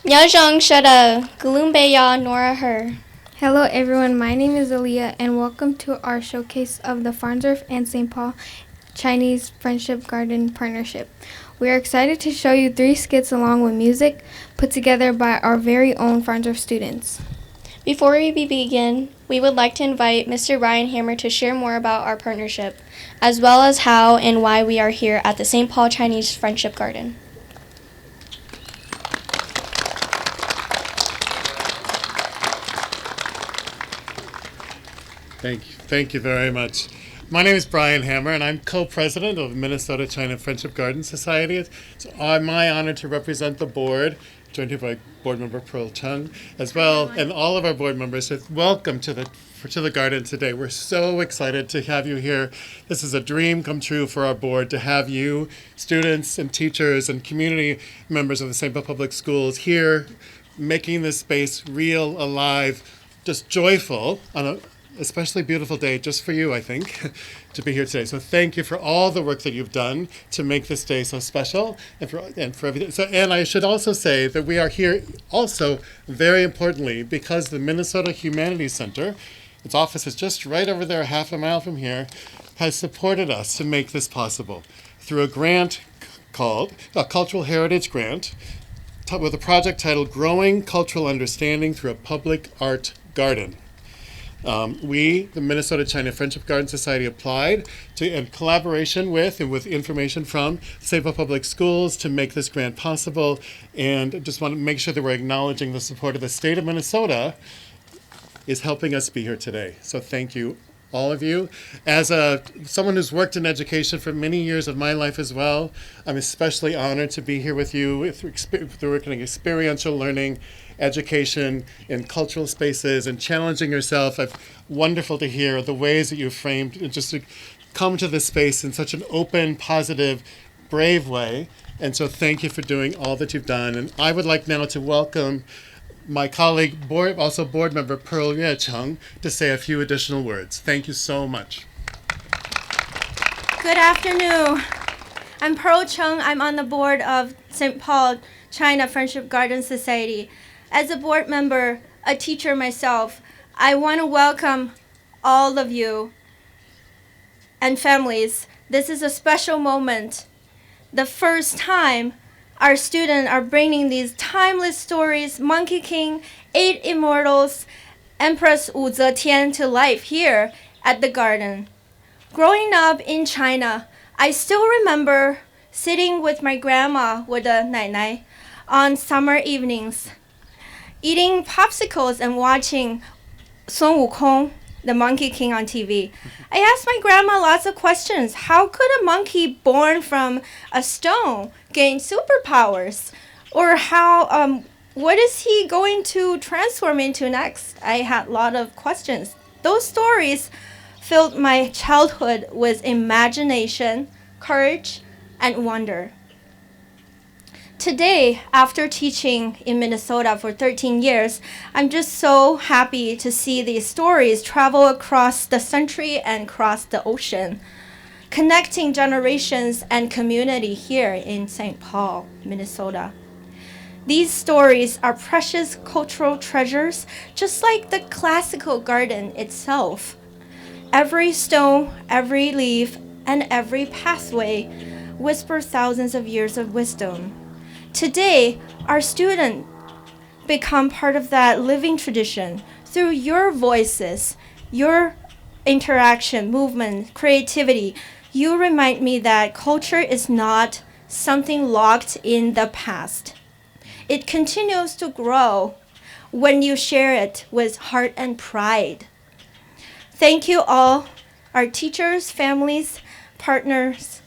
Nyajong Shada, Galumbeya Nora Her. Hello everyone, my name is Aaliyah and welcome to our showcase of the Farnsworth and St. Paul Chinese Friendship Garden Partnership. We are excited to show you 3 skits along with music put together by our very own Farnsworth students. Before we begin, we would like to invite Mr. Ryan Hammer to share more about our partnership, as well as how and why we are here at the St. Paul Chinese Friendship Garden. Thank you very much. My name is Brian Hammer, and I'm co-president of Minnesota China Friendship Garden Society. It's my honor to represent the board, joined here by board member Pearl Chung, as well, and all of our board members. So welcome to the garden today. We're so excited to have you here. This is a dream come true for our board to have you, students and teachers and community members of the St. Paul Public Schools here, making this space real, alive, just joyful on a especially beautiful day just for you, I think, to be here today. So thank you for all the work that you've done to make this day so special and for everything. And I should also say that we are here also, very importantly, because the Minnesota Humanities Center, its office is just right over there, half a mile from here, has supported us to make this possible through a grant called a Cultural Heritage Grant with a project titled Growing Cultural Understanding Through a Public Art Garden. We, the Minnesota China Friendship Garden Society, applied in collaboration with and with information from St. Paul Public Schools to make this grant possible, and just want to make sure that we're acknowledging the support of the state of Minnesota is helping us be here today. So thank you, all of you. As someone who's worked in education for many years of my life as well, I'm especially honored to be here with you through working experiential learning, education in cultural spaces and challenging yourself. Wonderful to hear the ways that you've framed and just to come to this space in such an open, positive, brave way. And so thank you for doing all that you've done. And I would like now to welcome my colleague, also board member Pearl Chung, to say a few additional words. Thank you so much. Good afternoon. I'm Pearl Chung. I'm on the board of St. Paul China Friendship Garden Society. As a board member, a teacher myself, I want to welcome all of you and families. This is a special moment. The first time our students are bringing these timeless stories, Monkey King, 8 Immortals, Empress Wu Zetian to life here at the garden. Growing up in China, I still remember sitting with my grandma, 我的奶奶, on summer evenings, eating popsicles and watching Sun Wukong, the Monkey King on TV. I asked my grandma lots of questions. How could a monkey born from a stone gain superpowers? Or what is he going to transform into next? I had a lot of questions. Those stories filled my childhood with imagination, courage, and wonder. Today, after teaching in Minnesota for 13 years, I'm just so happy to see these stories travel across the century and across the ocean, connecting generations and community here in St. Paul, Minnesota. These stories are precious cultural treasures, just like the classical garden itself. Every stone, every leaf, and every pathway whisper thousands of years of wisdom. Today, our students become part of that living tradition through your voices, your interaction, movement, creativity. You remind me that culture is not something locked in the past. It continues to grow when you share it with heart and pride. Thank you all, our teachers, families, partners,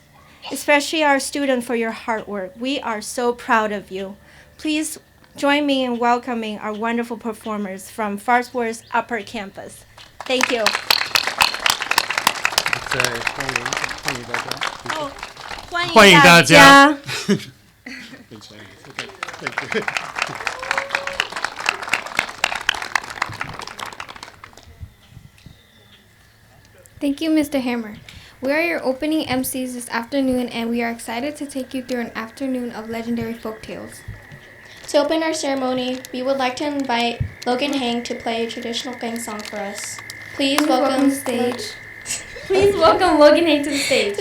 especially our students, for your hard work. We are so proud of you. Please join me in welcoming our wonderful performers from Farnsworth Upper Campus. Thank you. Oh, 欢迎大家。Thank you, Mr. Hammer. We are your opening MCs this afternoon, and we are excited to take you through an afternoon of legendary folktales. To open our ceremony, we would like to invite Logan Hang to play a traditional gang song for us. Please welcome stage. Please welcome Logan Hang to the stage.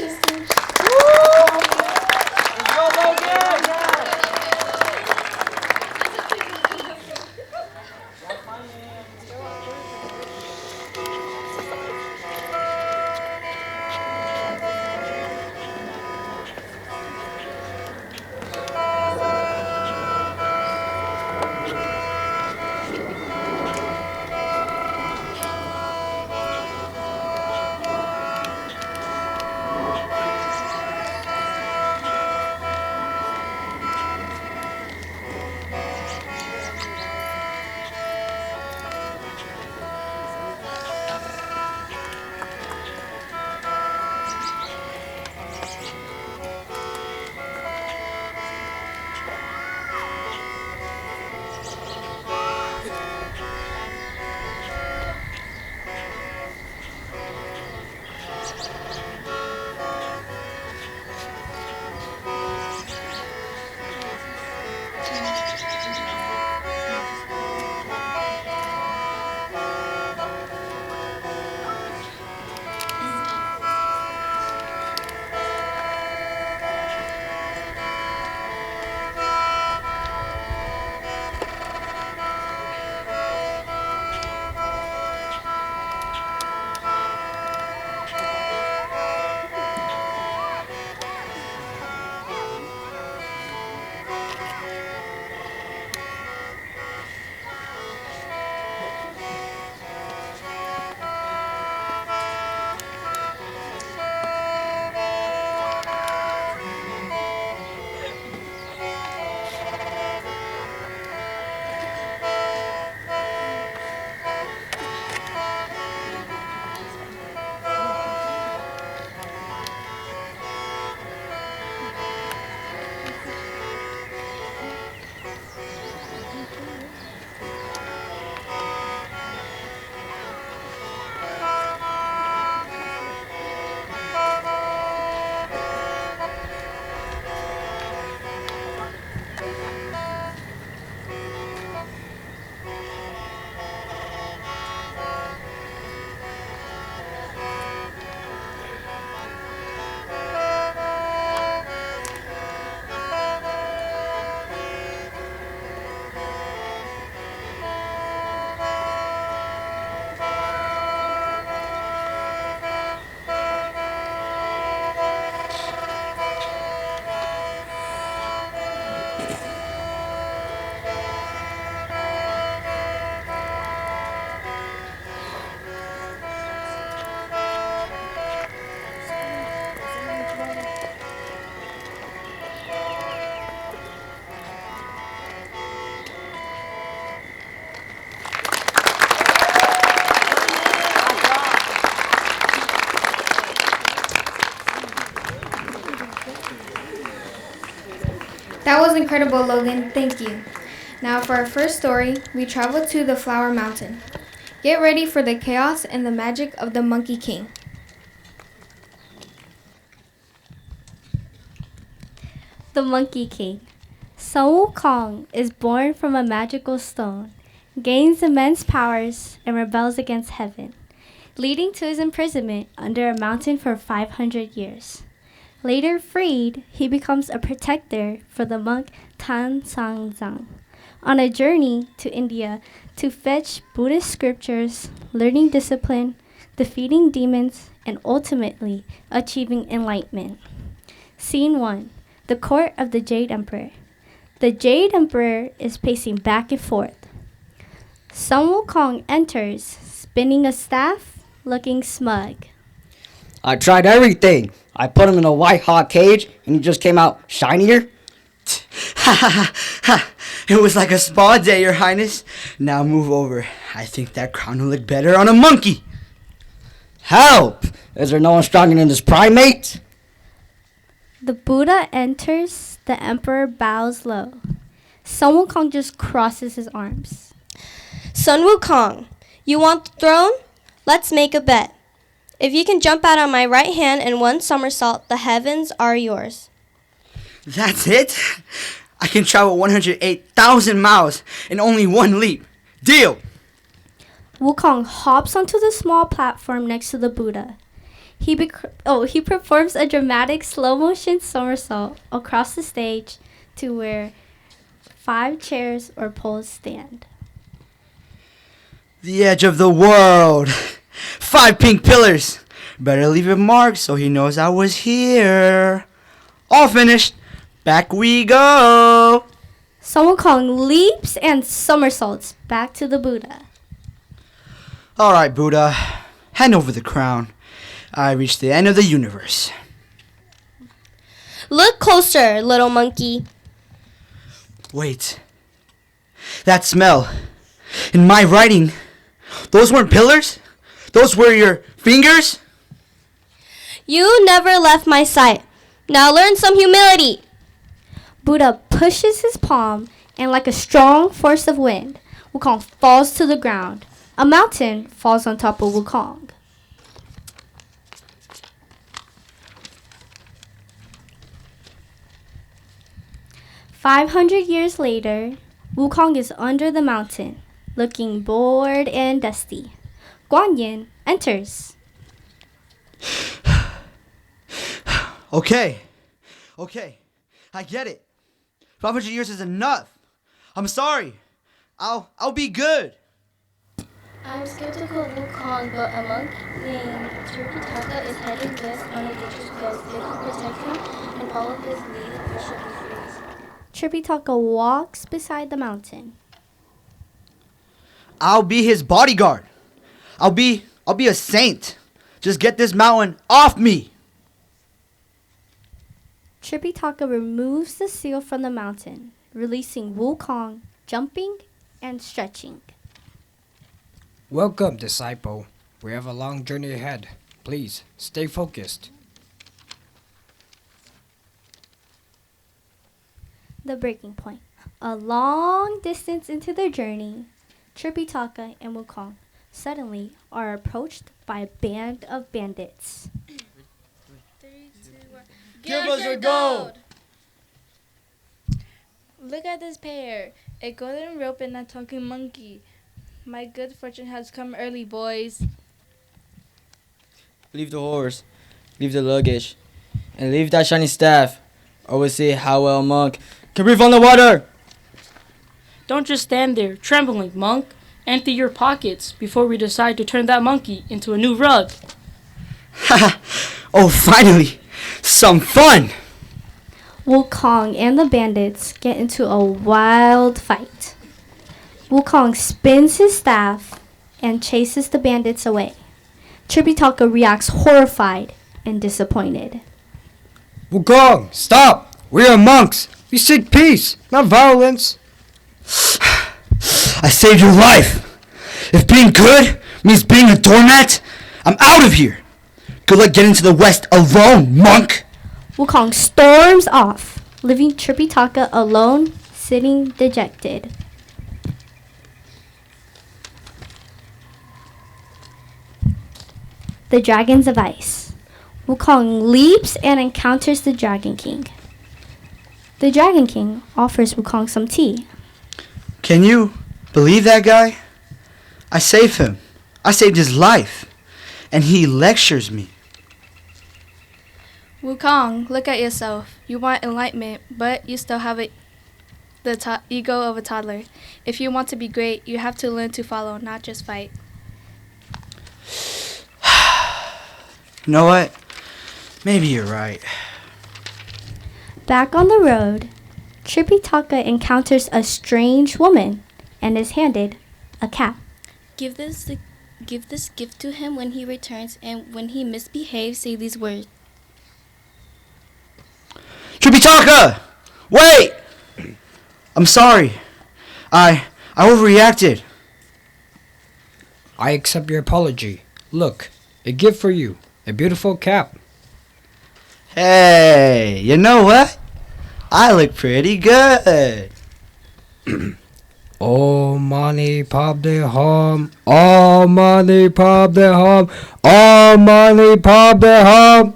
That was incredible, Logan. Thank you. Now for our first story, we travel to the Flower Mountain. Get ready for the chaos and the magic of the Monkey King. The Monkey King. Sun Wukong is born from a magical stone, gains immense powers, and rebels against heaven, leading to his imprisonment under a mountain for 500 years. Later freed, he becomes a protector for the monk Tan Sang Zang on a journey to India to fetch Buddhist scriptures, learning discipline, defeating demons, and ultimately achieving enlightenment. Scene 1. The court of the Jade Emperor. The Jade Emperor is pacing back and forth. Sun Wukong enters, spinning a staff, looking smug. I tried everything. I put him in a white hot cage and he just came out shinier. Ha ha ha ha. It was like a spa day, Your Highness. Now move over. I think that crown will look better on a monkey. Help! Is there no one stronger than this primate? The Buddha enters, the emperor bows low. Sun Wukong just crosses his arms. Sun Wukong, you want the throne? Let's make a bet. If you can jump out on my right hand in one somersault, the heavens are yours. That's it? I can travel 108,000 miles in only one leap. Deal! Wukong hops onto the small platform next to the Buddha. He performs a dramatic slow-motion somersault across the stage to where 5 chairs or poles stand. The edge of the world. 5 pink pillars. Better leave a mark so he knows I was here. All finished. Back we go. So Wukong leaps and somersaults back to the Buddha. All right, Buddha. Hand over the crown. I reached the end of the universe. Look closer, little monkey. Wait. That smell. In my writing, those weren't pillars? Those were your fingers? You never left my sight. Now learn some humility. Buddha pushes his palm, and like a strong force of wind, Wukong falls to the ground. A mountain falls on top of Wukong. "500 years later, Wukong is under the mountain, looking bored and dusty. Guanyin enters. Okay. I get it. 500 years is enough. I'm sorry. I'll be good. I'm skeptical of Wukong, but a monk named Tripitaka is heading west on a dangerous quest. If you protect him and follow his lead, you should be free. Tripitaka walks beside the mountain. I'll be his bodyguard. I'll be a saint. Just get this mountain off me. Tripitaka removes the seal from the mountain, releasing Wukong, jumping and stretching. Welcome, disciple. We have a long journey ahead. Please, stay focused. The breaking point. A long distance into their journey, Tripitaka and Wukong suddenly are approached by a band of bandits. 3, 2, 1. Give us your gold! Look at this pair, a golden rope and a talking monkey. My good fortune has come early, boys. Leave the horse, leave the luggage, and leave that shiny staff, or we'll see how well a monk can breathe on the water. Don't just stand there, trembling, monk. Empty your pockets before we decide to turn that monkey into a new rug. Oh, finally! Some fun! Wukong and the bandits get into a wild fight. Wukong spins his staff and chases the bandits away. Tripitaka reacts horrified and disappointed. Wukong, stop! We are monks. We seek peace, not violence. I saved your life. If being good means being a doormat, I'm out of here. Good luck getting to the west alone, monk. Wukong storms off, leaving Tripitaka alone, sitting dejected. The Dragons of Ice. Wukong leaps and encounters the Dragon King. The Dragon King offers Wukong some tea. Can you believe that guy? I saved him. I saved his life. And he lectures me. Wukong, look at yourself. You want enlightenment, but you still have the ego of a toddler. If you want to be great, you have to learn to follow, not just fight. You know what? Maybe you're right. Back on the road, Tripitaka encounters a strange woman and is handed a cap. Give this gift to him when he returns, and when he misbehaves, say these words. Tripitaka! Wait! I'm sorry. I overreacted. I accept your apology. Look, a gift for you. A beautiful cap. Hey, you know what? I look pretty good. Oh, money, pop the hum. Oh, money, pop the hum. Oh, money, pop the hum.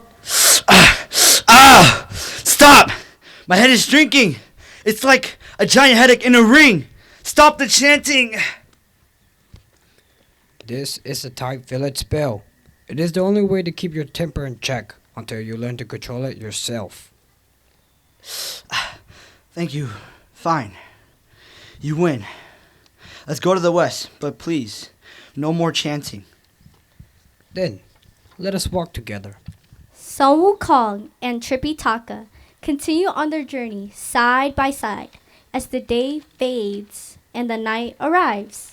Stop! My head is drinking. It's like a giant headache in a ring. Stop the chanting. This is a tight village spell. It is the only way to keep your temper in check until you learn to control it yourself. Thank you. Fine. You win. Let's go to the west, but please, no more chanting. Then, let us walk together. Sun Wukong and Tripitaka continue on their journey side by side as the day fades and the night arrives.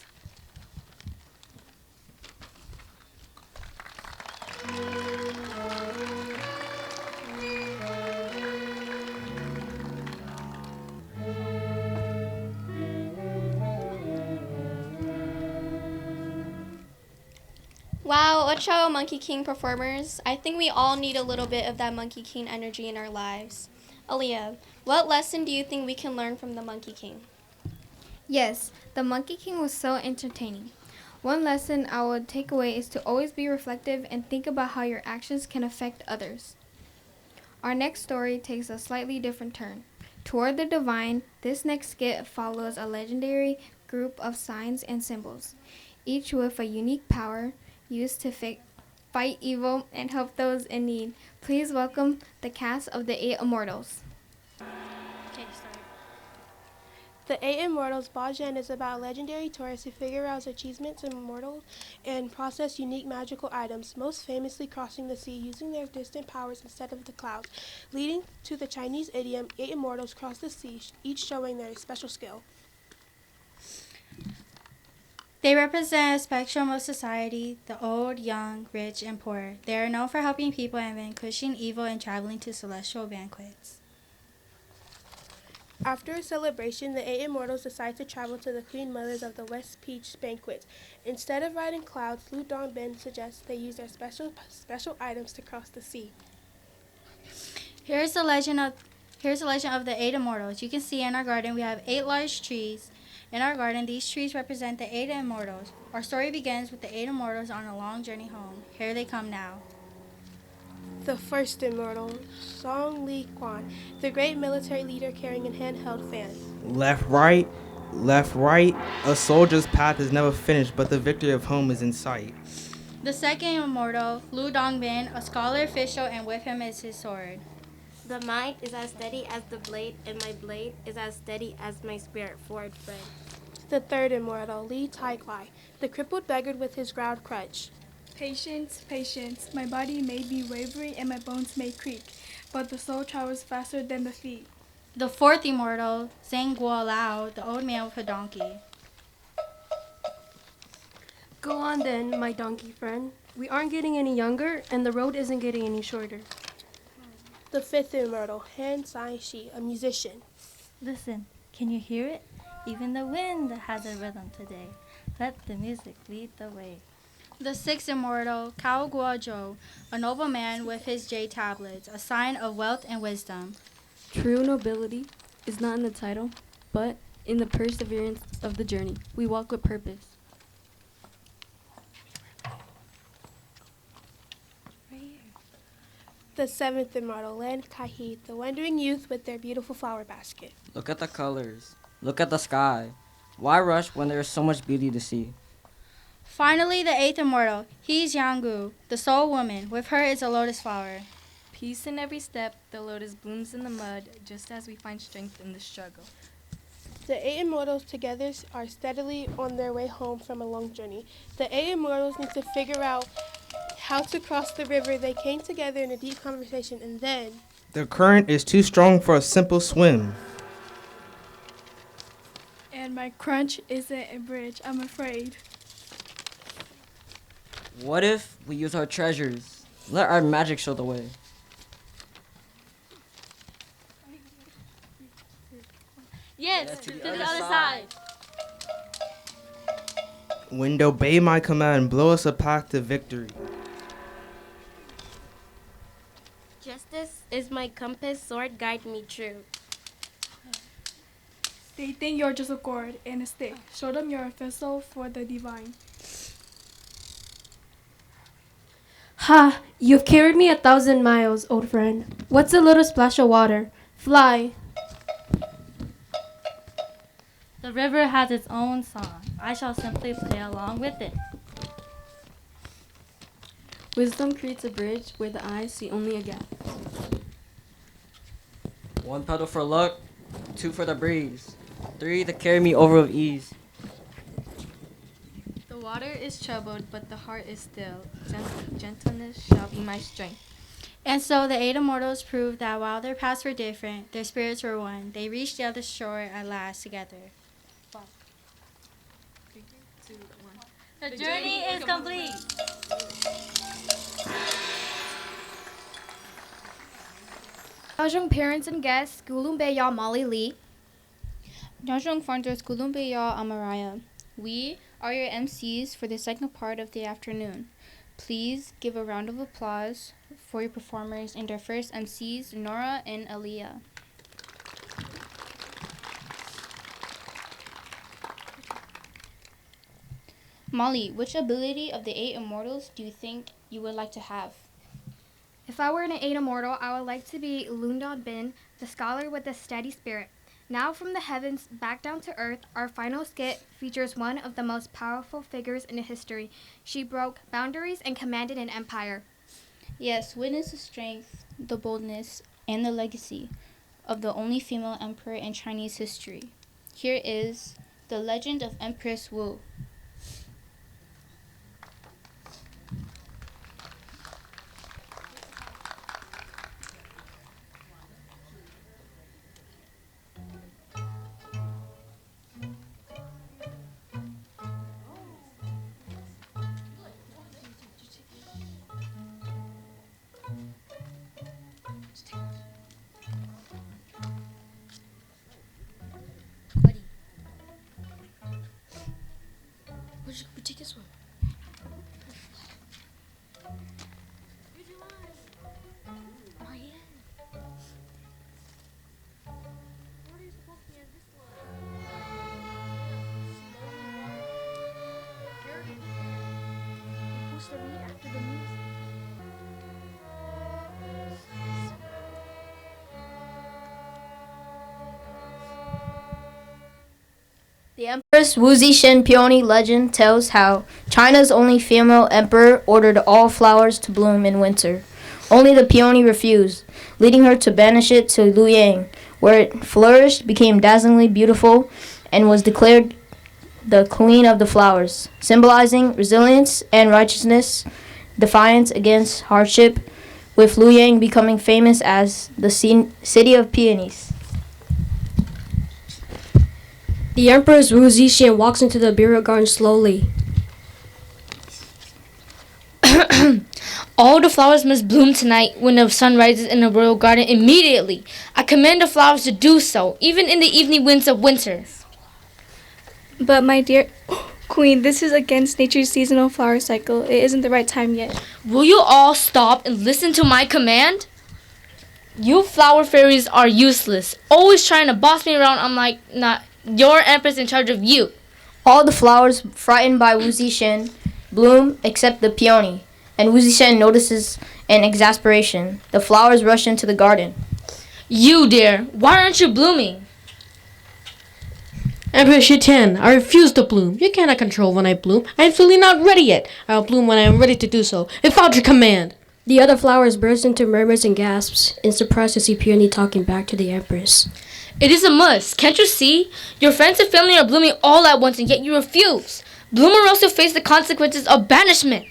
Wow, let's show Monkey King performers. I think we all need a little bit of that Monkey King energy in our lives. Aaliyah, what lesson do you think we can learn from the Monkey King? Yes, the Monkey King was so entertaining. One lesson I would take away is to always be reflective and think about how your actions can affect others. Our next story takes a slightly different turn. Toward the divine, this next skit follows a legendary group of signs and symbols, each with a unique power used to fight evil and help those in need. Please welcome the cast of the 8 Immortals. The 8 Immortals Bajan is about legendary tourists who figure out achievements immortal and process unique magical items, most famously crossing the sea using their distant powers instead of the clouds, leading to the Chinese idiom 8 Immortals cross the sea, each showing their special skill. They represent a spectrum of society, the old, young, rich, and poor. They are known for helping people and vanquishing evil and traveling to celestial banquets. After a celebration, the 8 Immortals decide to travel to the Queen Mothers of the West Peach banquet. Instead of riding clouds, Lu Dongbin suggests they use their special items to cross the sea. Here's the legend of the 8 Immortals. You can see in our garden we have 8 large trees. In our garden, these trees represent the 8 Immortals. Our story begins with the 8 Immortals on a long journey home. Here they come now. The first Immortal, Song Li Quan, the great military leader carrying a handheld fan. Left, right, left, right. A soldier's path is never finished, but the victory of home is in sight. The second Immortal, Lu Dongbin, a scholar official, and with him is his sword. The mind is as steady as the blade, and my blade is as steady as my spirit forward friend. The third Immortal, Li Tai Kwai, the crippled beggar with his ground crutch. Patience, patience. My body may be wavery and my bones may creak, but the soul travels faster than the feet. The fourth Immortal, Zhang Guo Lao, the old man with a donkey. Go on then, my donkey friend. We aren't getting any younger, and the road isn't getting any shorter. The fifth Immortal, Han Sai Shi, a musician. Listen, can you hear it? Even the wind has a rhythm today. Let the music lead the way. The sixth Immortal, Cao Guozhou, a nobleman with his jade tablets, a sign of wealth and wisdom. True nobility is not in the title, but in the perseverance of the journey. We walk with purpose. The seventh Immortal, Lan Kai, the wandering youth with their beautiful flower basket. Look at the colors. Look at the sky. Why rush when there is so much beauty to see? Finally, the eighth Immortal, He's Yanggu, the soul woman. With her is a lotus flower. Peace in every step, the lotus blooms in the mud, just as we find strength in the struggle. The 8 Immortals together are steadily on their way home from a long journey. The 8 Immortals need to figure out how to cross the river. They came together in a deep conversation, and then... The current is too strong for a simple swim. And my crunch isn't a bridge, I'm afraid. What if we use our treasures? Let our magic show the way. Yes, to the other side. Wind obey my command, blow us a path to victory. Justice is my compass, sword guide me true. They think you're just a cord and a stick. Show them you're a vessel for the divine. Ha! You've carried me 1,000 miles, old friend. What's a little splash of water? Fly. The river has its own song. I shall simply play along with it. Wisdom creates a bridge where the eyes see only a gap. One pedal for luck, two for the breeze, three to carry me over with ease. The water is troubled, but the heart is still. Gentleness shall be my strength. And so the 8 immortals proved that while their paths were different, their spirits were one. They reached the other shore at last together. 3, 2, 1. The journey is complete. Najong parents and guests, Gulumbeya Molly Lee. Najong Farnsworth Gulumbeya Amaraya. We are your MCs for the second part of the afternoon. Please give a round of applause for your performers and our first MCs, Nora and Aaliyah. Molly, which ability of the 8 immortals do you think you would like to have? If I were an 8 immortal, I would like to be Lundod Bin, the scholar with a steady spirit. Now from the heavens back down to earth, our final skit features one of the most powerful figures in history. She broke boundaries and commanded an empire. Yes, witness the strength, the boldness, and the legacy of the only female emperor in Chinese history. Here is the legend of Empress Wu. Take this one. The Empress Wu Zixin peony legend tells how China's only female emperor ordered all flowers to bloom in winter. Only the peony refused, leading her to banish it to Luoyang, where it flourished, became dazzlingly beautiful, and was declared the queen of the flowers, symbolizing resilience and righteousness, defiance against hardship, with Luoyang becoming famous as the city of peonies. The Empress Wu Zixin walks into the burial garden slowly. All the flowers must bloom tonight when the sun rises in the royal garden immediately. I command the flowers to do so, even in the evening winds of winter. But my dear Queen, this is against nature's seasonal flower cycle. It isn't the right time yet. Will you all stop and listen to my command? You flower fairies are useless, always trying to boss me around. I'm like, not your empress in charge of you. All the flowers, frightened by Wu Zixin, bloom except the peony, and Wu Zixin notices an exasperation. The flowers rush into the garden. You, dear, why aren't you blooming? Empress Shitian, I refuse to bloom. You cannot control when I bloom. I am simply not ready yet. I will bloom when I am ready to do so, without your command. The other flowers burst into murmurs and gasps, in surprise to see Peony talking back to the Empress. It is a must. Can't you see? Your friends and family are blooming all at once, and yet you refuse. Bloom or else you'll face the consequences of banishment.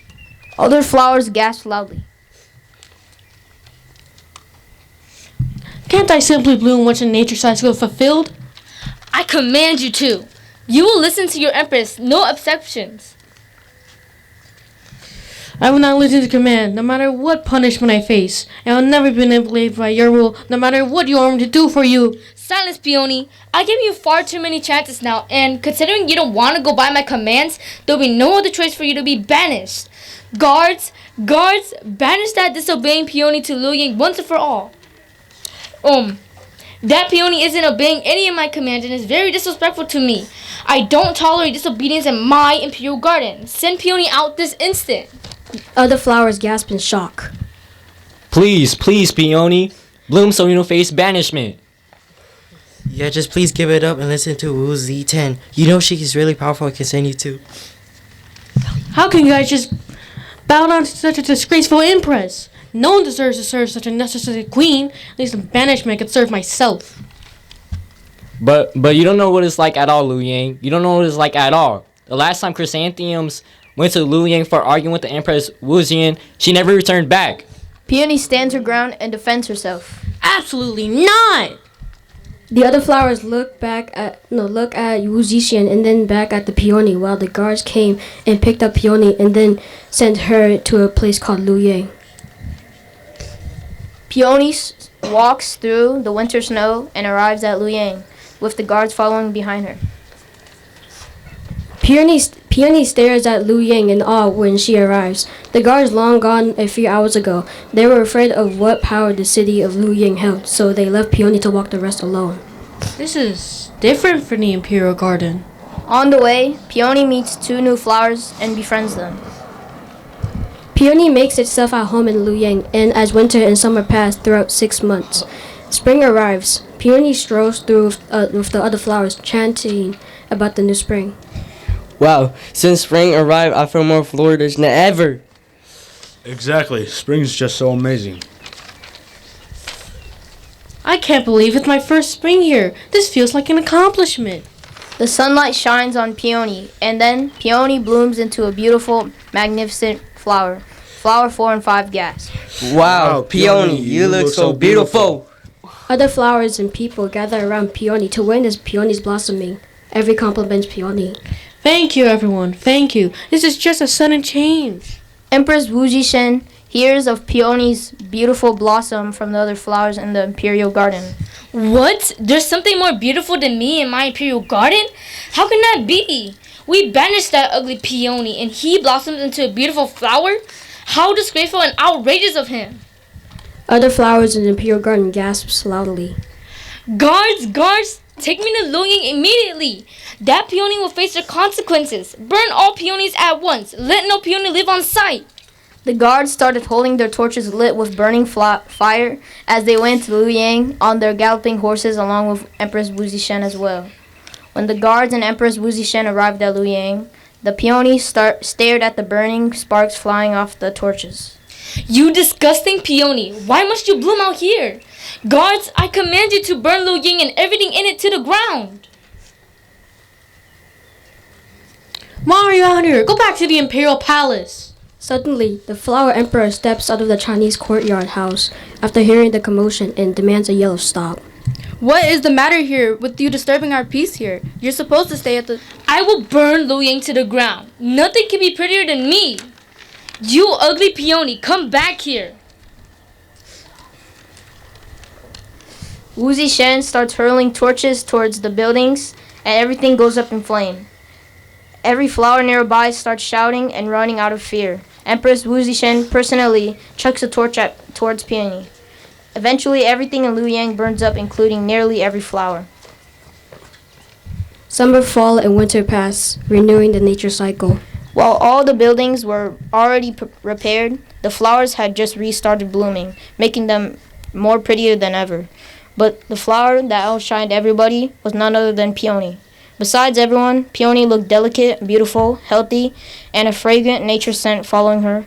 Other flowers gasp loudly. Can't I simply bloom once the nature cycle is fulfilled? I command you to. You will listen to your empress, no exceptions. I will not listen to command, no matter what punishment I face. I will never be manipulated by your rule, no matter what you want me to do for you. Silence, Peony. I give you far too many chances now, and considering you don't want to go by my commands, there'll be no other choice for you to be banished. Guards, banish that disobeying Peony to Luoyang once and for all. That Peony isn't obeying any of my commands and is very disrespectful to me. I don't tolerate disobedience in my imperial garden. Send Peony out this instant. Other flowers gasp in shock. Please, Peony, bloom so you don't face banishment. Yeah, just please give it up and listen to Wu Z10. You know she is really powerful and can send you too. How can you guys just bow down to such a disgraceful empress? No one deserves to serve such a necessary queen. At least in banishment I could serve myself. But you don't know what it's like at all, Liu Yang. You don't know what it's like at all. The last time Chrysanthemums went to Liu Yang for arguing with the Empress Wu Zian, she never returned back. Peony stands her ground and defends herself. Absolutely not! The other flowers look at Wu Zixuan and then back at the peony while the guards came and picked up Peony and then sent her to a place called Liu Yang. Peony walks through the winter snow and arrives at Liu Yang, with the guards following behind her. Peony stares at Liu Yang in awe when she arrives. The guards long gone a few hours ago. They were afraid of what power the city of Liu Yang held, so they left Peony to walk the rest alone. This is different from the Imperial Garden. On the way, Peony meets two new flowers and befriends them. Peony makes itself at home in Liu Yang, and as winter and summer pass throughout 6 months, spring arrives. Peony strolls through with the other flowers, chanting about the new spring. Wow, since spring arrived, I feel more flourish than ever. Exactly. Spring's just so amazing. I can't believe it's my first spring here. This feels like an accomplishment. The sunlight shines on Peony, and then Peony blooms into a beautiful, magnificent flower. Flower 4 and 5 gasp. Wow, Peony, you look so beautiful. Other flowers and people gather around Peony to witness Peony's blossoming. Every compliments Peony. Thank you, everyone. Thank you. This is just a sudden change. Empress Wu Zixuan hears of Peony's beautiful blossom from the other flowers in the Imperial Garden. What? There's something more beautiful than me in my Imperial Garden? How can that be? We banished that ugly Peony and he blossomed into a beautiful flower? How disgraceful and outrageous of him. Other flowers in the Imperial Garden gasps loudly. Guards! Take me to Liu Yang immediately. That peony will face the consequences. Burn all peonies at once. Let no peony live on sight. The guards started holding their torches lit with burning fire as they went to Liu Yang on their galloping horses along with Empress Wu Zixuan as well. When the guards and Empress Wu Zixuan arrived at Liu Yang, the peony stared at the burning sparks flying off the torches. You disgusting peony. Why must you bloom out here? Guards, I command you to burn Liu Yang and everything in it to the ground. Why are you out here? Go back to the Imperial Palace. Suddenly, the flower emperor steps out of the Chinese courtyard house after hearing the commotion and demands a yell of stop. What is the matter here with you disturbing our peace here? You're supposed to stay at the... I will burn Liu Yang to the ground. Nothing can be prettier than me. You ugly peony, come back here. Wu Zixuan starts hurling torches towards the buildings, and everything goes up in flame. Every flower nearby starts shouting and running out of fear. Empress Wu Zixuan personally chucks a torch towards Peony. Eventually, everything in Liu Yang burns up, including nearly every flower. Summer, fall, and winter pass, renewing the nature cycle. While all the buildings were already repaired, the flowers had just restarted blooming, making them more prettier than ever. But the flower that outshined everybody was none other than Peony. Besides everyone, Peony looked delicate, beautiful, healthy, and a fragrant nature scent following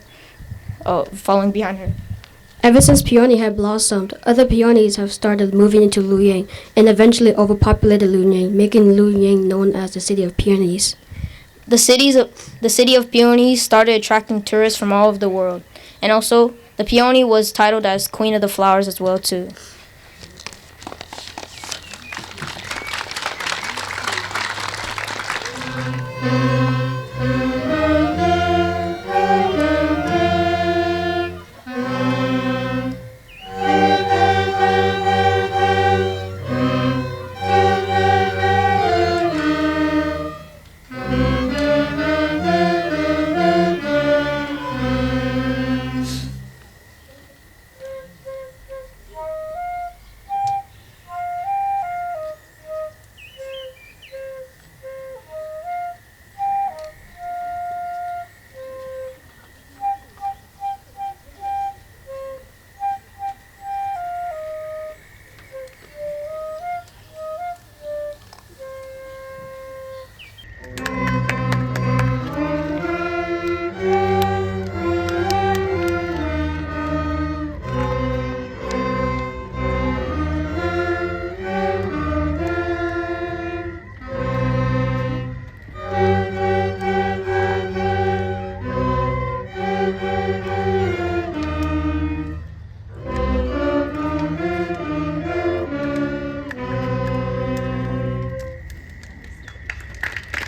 behind her. Ever since Peony had blossomed, other peonies have started moving into Liu Yang and eventually overpopulated Liu Yang, making Liu Yang known as the city of peonies. The city of peonies started attracting tourists from all over the world, and also the peony was titled as Queen of the Flowers as well too.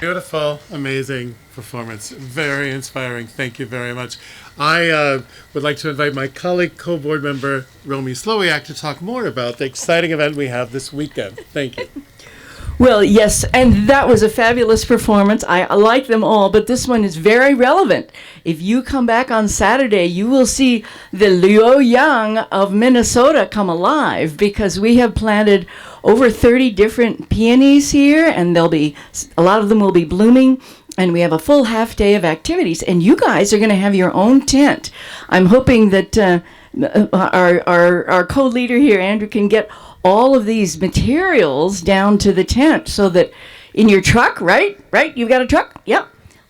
Beautiful, amazing performance. Very inspiring. Thank you very much. I would like to invite my colleague, co-board member, Romy Slowiak, to talk more about the exciting event we have this weekend. Thank you. Well, yes, and that was a fabulous performance. I like them all, but this one is very relevant. If you come back on Saturday, you will see the Liu Yang of Minnesota come alive, because we have planted over 30 different peonies here, and a lot of them will be blooming, and we have a full half day of activities, and you guys are going to have your own tent. I'm hoping that our co-leader here, Andrew, can get all of these materials down to the tent, so that in your truck, right? You've got a truck? Yeah.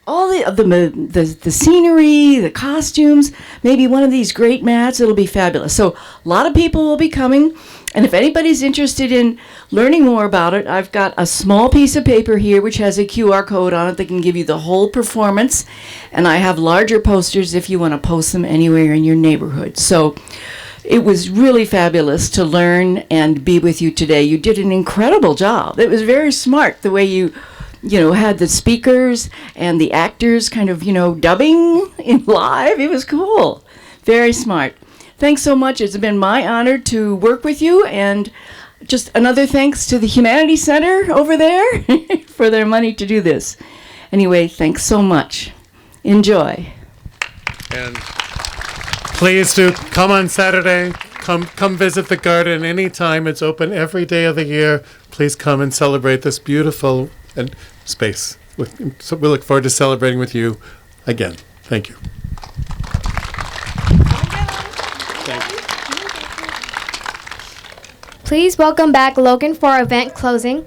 All the scenery, the costumes, maybe one of these great mats, it'll be fabulous. So a lot of people will be coming, and if anybody's interested in learning more about it, I've got a small piece of paper here which has a QR code on it that can give you the whole performance, and I have larger posters if you want to post them anywhere in your neighborhood. So it was really fabulous to learn and be with you today. You did an incredible job. It was very smart the way you had the speakers and the actors kind of, dubbing in live. It was cool. Very smart. Thanks so much. It's been my honor to work with you, and just another thanks to the Humanities Center over there for their money to do this. Anyway, thanks so much. Enjoy. And please do come on Saturday. Come visit the garden anytime. It's open every day of the year. Please come and celebrate this beautiful space. So we look forward to celebrating with you again. Thank you. Please welcome back Logan for our event closing.